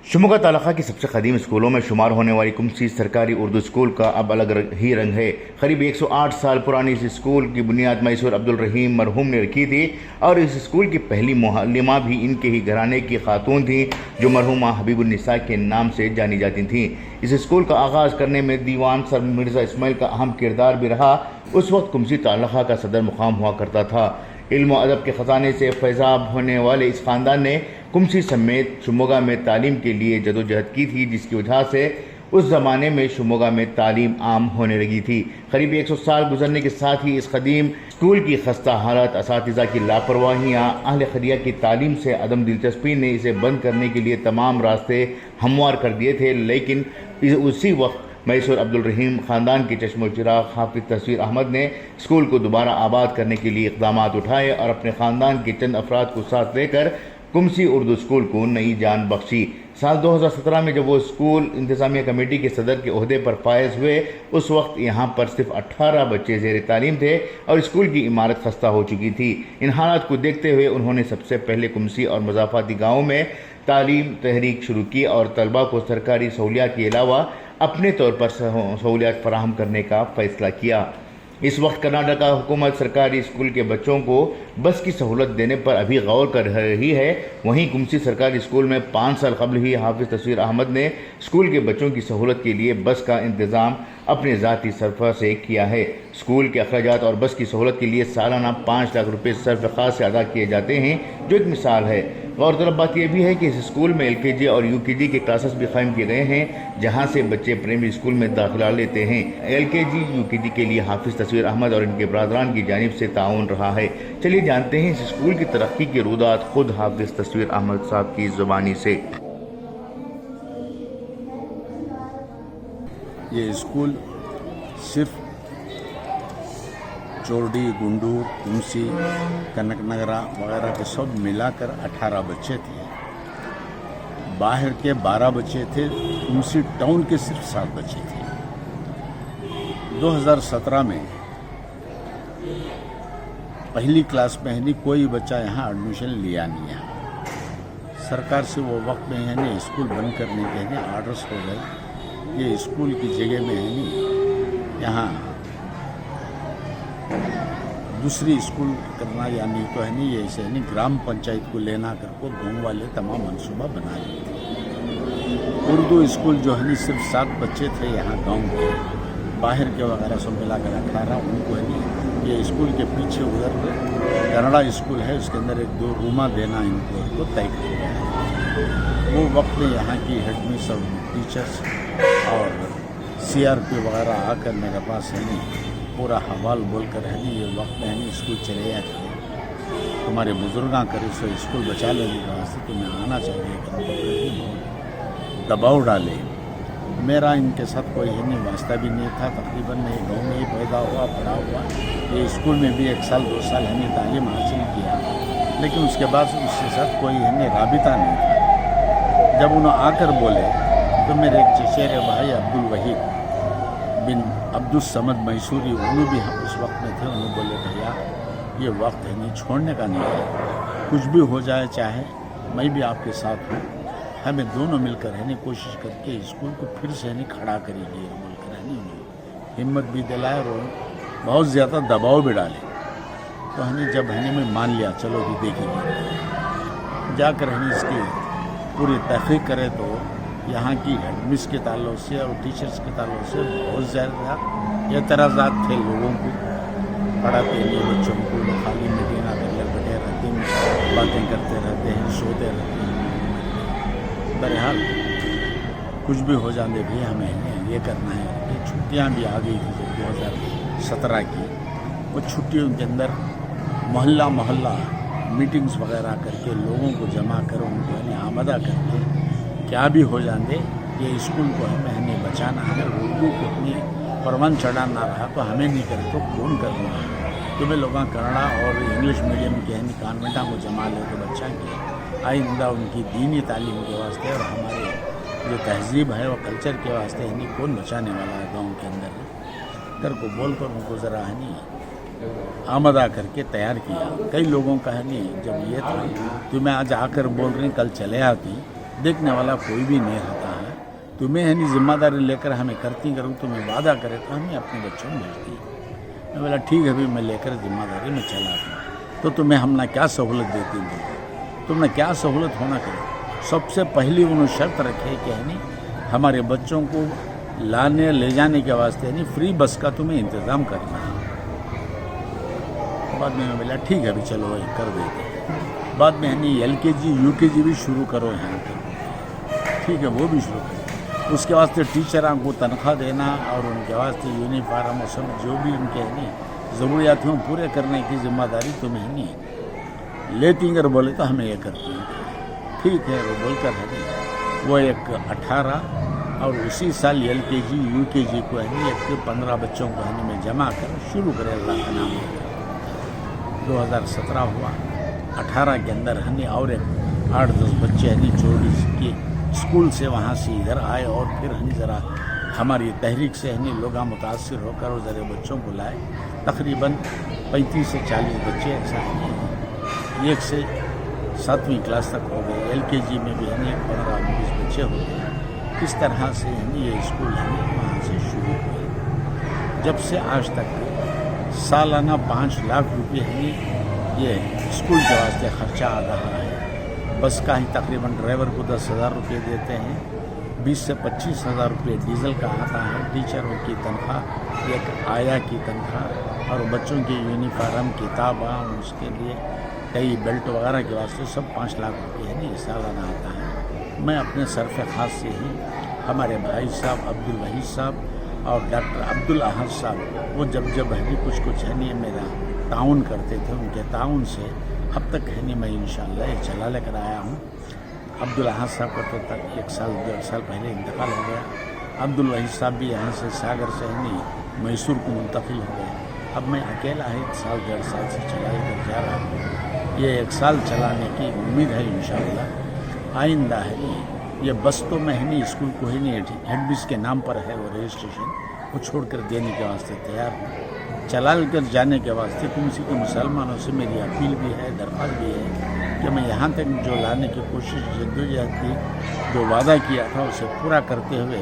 शिमोगा तालुका की सबसे कदीम स्कूलों में शुमार होने वाली कुमसी सरकारी उर्दू स्कूल का अब अलग ही रंग है। करीब 108 साल पुरानी इस स्कूल की बुनियाद मैसूर अब्दुल रहीम मरहूम ने रखी थी और इस स्कूल की पहली मुअल्लिमा भी इनके ही घराने की खातून थी जो मरहूमा हबीबुन्निसा के नाम से जानी जाती थीं। इस स्कूल का आगाज़ करने में दीवान सर मिर्ज़ा इस्माइल का अहम किरदार भी रहा। उस वक्त कुमसी तालुका का सदर मुकाम हुआ करता था। इल्म और अदब के ख़जाने से फैज़ाब होने वाले इस ख़ानदान ने कुमसी समेत शिमोगा में तालीम के लिए जदोजहद की थी, जिसकी वजह से उस ज़माने में शिमोगा में तालीम आम होने लगी थी। करीब 100 साल गुजरने के साथ ही इस कदीम स्कूल की खस्ता हालत, असातिज़ा की लापरवाहियाँ, अहले खरिया की तालीम से अदम दिलचस्पी ने इसे बंद करने के लिए तमाम रास्ते हमवार कर दिए थे। लेकिन उसी वक्त मैसूर अब्दुल रहीम ख़ानदान के चश्मो चिराग हाफिज़ तस्वीर अहमद ने स्कूल को दोबारा आबाद करने के लिए इक़दाम उठाए और अपने ख़ानदान के चंद अफराद को साथ लेकर कुमसी उर्दू स्कूल को नई जान बख्शी। साल 2017 में जब वो स्कूल इंतज़ामिया कमेटी के सदर के ओहदे पर फायज हुए, उस वक्त यहाँ पर सिर्फ 18 बच्चे ज़ेर तालीम थे और स्कूल की इमारत खस्ता हो चुकी थी। इन हालात को देखते हुए उन्होंने सबसे पहले कुमसी और मज़ाफ़ाती गाँवों में तालीम तहरीक शुरू की और तलबा को सरकारी सहूलियात के अलावा अपने तौर पर सहूलियात फराहम करने का फ़ैसला किया। इस वक्त कर्नाटक हुकूमत सरकारी स्कूल के बच्चों को बस की सहूलत देने पर अभी गौर कर रही है। वहीं कुमसी सरकारी स्कूल में 5 साल कबल ही हाफिज़ तस्वीर अहमद ने स्कूल के बच्चों की सहूलत के लिए बस का इंतज़ाम अपने ज़ाती सरफा से किया है। स्कूल के अखराजात और बस की सहूलत के लिए सालाना 5 लाख रुपये सर्फ ख़ास से अदा किए जाते हैं, जो एक मिसाल है। गौरतलब बात यह भी है कि इस स्कूल में LKG और UKG के क्लासेस भी कायम किए गए हैं, जहां से बच्चे प्राइमरी स्कूल में दाखिला लेते हैं। LKG UKG के लिए हाफिज़ तस्वीर अहमद और इनके बरादरान की जानिब से ताउन रहा है। चलिए जानते हैं इस स्कूल की तरक्की के रुदात खुद हाफिज़ तस्वीर अहमद साहब की ज़ुबानी से। ये स्कूल सिर्फ चोरडी, गुंडूर, कुमसी, कनकनगरा वगैरह के सब मिलाकर 18 बच्चे थे। बाहर के 12 बच्चे थे। कुमसी टाउन के सिर्फ 7 बच्चे थे। 2017 में पहली क्लास में है कोई बच्चा यहाँ एडमिशन लिया नहीं है। सरकार से वो वक्त में है स्कूल बंद करने के आर्डर्स हो गए। ये स्कूल की जगह में है यहाँ दूसरी स्कूल करना, यानी तो है ये ऐसे है ग्राम पंचायत को लेना करके गाँव वाले तमाम मनसूबा बना लिए। उर्दू स्कूल जो है सिर्फ 7 बच्चे थे यहाँ गांव के, बाहर के वगैरह सब मिलाकर 18। उनको है ये स्कूल के पीछे उधर कन्नड़ा स्कूल है, उसके अंदर 1-2 रूमा देना इनको तय कर दिया है। वो वक्त में यहाँ की हेडमिस और टीचर्स और CRP वगैरह आकर मेरे पास है पूरा हवाल बोल कर है ये वक्त में स्कूल चले जाते हैं। तुम्हारे बुजुर्गां करे सो स्कूल बचा लेने के वास्ते तुम्हें आना चाहिए। बहुत दबाव डाले। मेरा इनके साथ कोई वास्ता भी नहीं था। तकरीबन मैं गाँव में ही पैदा हुआ, पढ़ा हुआ। ये स्कूल में भी 1 साल 2 साल तालीम हासिल किया, लेकिन उसके बाद उसके साथ कोई राबिता नहीं था। जब उन्होंने आकर बोले तो मेरे एक चचेरे भाई अब्दुल वहीद बिन अब्दुल समद मैसूरी, उन्होंने भी हम उस वक्त में थे। उन्होंने बोले भैया ये वक्त है छोड़ने का नहीं है, कुछ भी हो जाए चाहे मैं भी आपके साथ हूँ। हमें दोनों मिलकर कोशिश करके स्कूल को फिर से खड़ा करेंगे बोलकर हिम्मत भी दिलाए और बहुत ज़्यादा दबाव भी डाले। तो जब मैं मान लिया चलो भी देखेंगे, जाकर इसकी पूरी तहकीक करें तो यहाँ की हेडमिस के ताल्लुक से और टीचर्स के ताल्लुक से बहुत ज़्यादा एतराज़ात थे लोगों को। पढ़ाते हैं बच्चों को खाली मीटिंग आकर बैठे रहते हैं, बातें करते रहते हैं, सोते रहते हैं। बहरहाल कुछ भी हो जाने भी हमें ये करना है। ये छुट्टियाँ भी आ गई थी 2017 की। वो छुट्टियों के अंदर मोहल्ला मोहल्ला मीटिंग्स वगैरह करके लोगों को जमा कर उनको आमदा करके क्या भी हो जाने ये स्कूल को हमें बचाना है। उर्दू को अपनी परवान चढ़ाना रहा तो हमें नहीं करे तो कौन करना है। तो वे लोग कन्नड़ा और इंग्लिश मीडियम के कॉन्वेंटा को जमा ले तो बच्चा के आइंदा उनकी दीनी तालीम के वास्ते और हमारे जो तहजीब है और कल्चर के वास्ते कौन बचाने वाला है गाँव के अंदर कर को बोल कर उनको ज़रा आमदा करके तैयार किया। कई लोगों का जब ये था तो मैं आज आकर बोल रही कल चले आती देखने वाला कोई भी नहीं रहता है। तुम्हें है नहीं जिम्मेदारी लेकर हमें करती करूँ, तुम्हें वादा करे तो हमें अपने बच्चों में भेजती है। मैं बोला ठीक है भाई, मैं लेकर जिम्मेदारी में चला दूँ। तो तुम्हें हमने क्या सहूलत देती थी, तुमने क्या सहूलत होना करे। सबसे पहली उन्होंने शर्त रखे कि है नहीं हमारे बच्चों को लाने ले जाने के वास्ते नहीं फ्री बस का तुम्हें इंतज़ाम करना है। बाद में मैं बोला ठीक है अभी चलो वही कर देते हैं। बाद में है नहीं LKG UKG भी शुरू करो यहाँ पर, ठीक है वो भी शुरू करो। उसके वास्ते टीचरों को तनख्वाह देना और उनके वास्ते यूनिफॉर्म और सब जो भी उनके है नहीं ज़रूरियात हैं पूरे करने की जिम्मेदारी तुम्हें नहीं है। लेती अगर बोले तो हमें ये करती हैं, ठीक है वो बोलकर है नहीं वो एक 18 और उसी साल LKG UKG को है नहीं एक 15 बच्चों को है में जमा कर शुरू करे अल्लाह का नाम लेकर। 2017 हुआ, 18 के अंदर हनी और एक 8-10 बच्चे हनी चोरी की स्कूल से वहाँ से इधर आए और फिर हनी ज़रा हमारी तहरीक से हनी लोग मुतासिर होकर और ज़रा बच्चों को लाए। तकरीबन 35 से 40 बच्चे एक साथ एक से 7वीं क्लास तक हो गए। LKG में भी हनी 15-20 बच्चे हो गए। इस तरह से हनी ये स्कूल हनी वहाँ से शुरू हुए। जब से आज तक सालाना 5 लाख रुपये ही ये स्कूल के वास्ते खर्चा आ रहा है। बस का ही तकरीबन ड्राइवर को 10,000 रुपये देते हैं, 20 से 25,000 रुपये डीजल का आता है। टीचरों की तनख्वाह, एक आया की तनख्वाह और बच्चों की यूनिफॉर्म किताबा उसके लिए कई बेल्ट वगैरह के वास्ते सब 5 लाख रुपये है नहीं सालाना आता है। मैं अपने सरफ़ ख़ास से ही हमारे भाई साहब अब्दुल वहीद साहब और डॉक्टर अब्दुल अहद साहब वो जब है कुछ है नहीं मेरा ताउन करते थे, उनके ताउन से अब तक है नहीं मैं इंशाअल्लाह ये चला लेकर आया हूँ। अब्दुल अहद साहब का तो तक 1 साल 1.5 साल पहले इंतकाल हो गया। अब्दुल वहीद साहब भी यहाँ से सागर से है नहीं मैसूर को मुंतकिल हो गए। अब मैं अकेला है 1 साल 1.5 साल से चला लेकर जा रहा हूँ। ये 1 साल चलाने की उम्मीद है इंशाअल्लाह। आइंदा है नहीं ये बस तो मैं है नहीं स्कूल को ही नहीं हेडमिस के नाम पर है वो रजिस्ट्रेशन वो छोड़कर देने के वास्ते तैयार हूँ। चला कर जाने के वास्ते तुमसे के मुसलमानों से मेरी अपील भी है, दरख्वास्त भी है कि मैं यहाँ तक जो लाने की कोशिश जद्दोजहद की जो वादा किया था उसे पूरा करते हुए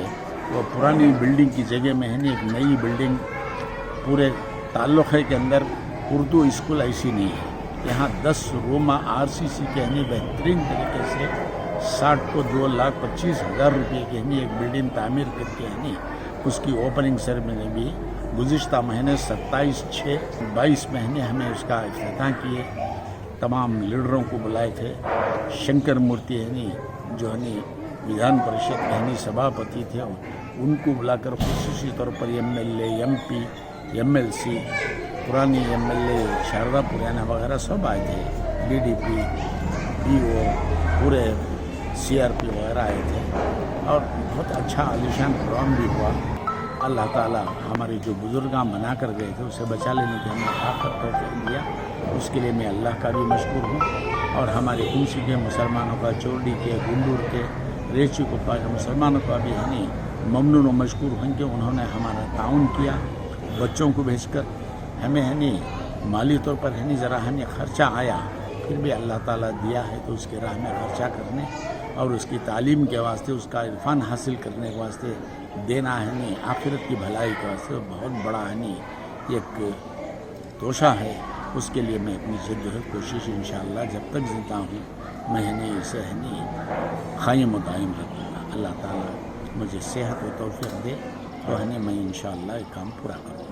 वो पुरानी बिल्डिंग की जगह में है नहीं एक नई बिल्डिंग पूरे ताल्लुक़े के अंदर उर्दू स्कूल ऐसी नहीं है। यहाँ 10 रूमा RCC के है बेहतरीन तरीके से 60 को 2,25,000 रुपये की है एक बिल्डिंग तामीर करके है उसकी ओपनिंग सेरेमनी भी गुज़िश्ता महीने 27/6/22 महीने हमें उसका इफ्तिताह किए। तमाम लीडरों को बुलाए थे। शंकर मूर्ति है जो है विधान परिषद के सभापति थे उनको बुलाकर खुसूसी तौर पर MLA MP MLC पुरानी MLA शारदा पुराना वगैरह सब आए थे। DDP DO पूरे CRP वगैरह आए थे और बहुत अच्छा आलिशान प्रोग्राम भी हुआ। अल्लाह ताला हमारे जो बुजुर्गां बना कर गए थे उसे बचा लेने की हमें आखिर तौफीक दिया, उसके लिए मैं अल्लाह का भी मशकूर हूँ। और हमारे कुंसी के मुसलमानों का, चोरडी के, गुंडूर के, रेची कुप्पा के मुसलमानों का भी है नहीं ममनून व मशकूर हूँ कि उन्होंने हमारा ताउन किया। बच्चों को भेजकर हमें है नहीं माली तौर पर है नहीं ज़रा हमें ख़र्चा आया, फिर भी अल्लाह ताला दिया है तो उसकी राह में खर्चा करने और उसकी तालीम के वास्ते उसका इरफान हासिल करने के वास्ते देना है नहीं आखिरत की भलाई के वास्ते बहुत बड़ा है नहीं एक तोशा है। उसके लिए मैं अपनी जद्दोजहद कोशिश इंशाअल्लाह जब तक ज़िंदा हूँ मैं है नहीं इसे है नहीं क़ायम व दायम रखूँगा। अल्लाह ताला मुझे सेहत व तौफीक दे तो है नहीं मैं इंशाअल्लाह ये काम पूरा करूँ।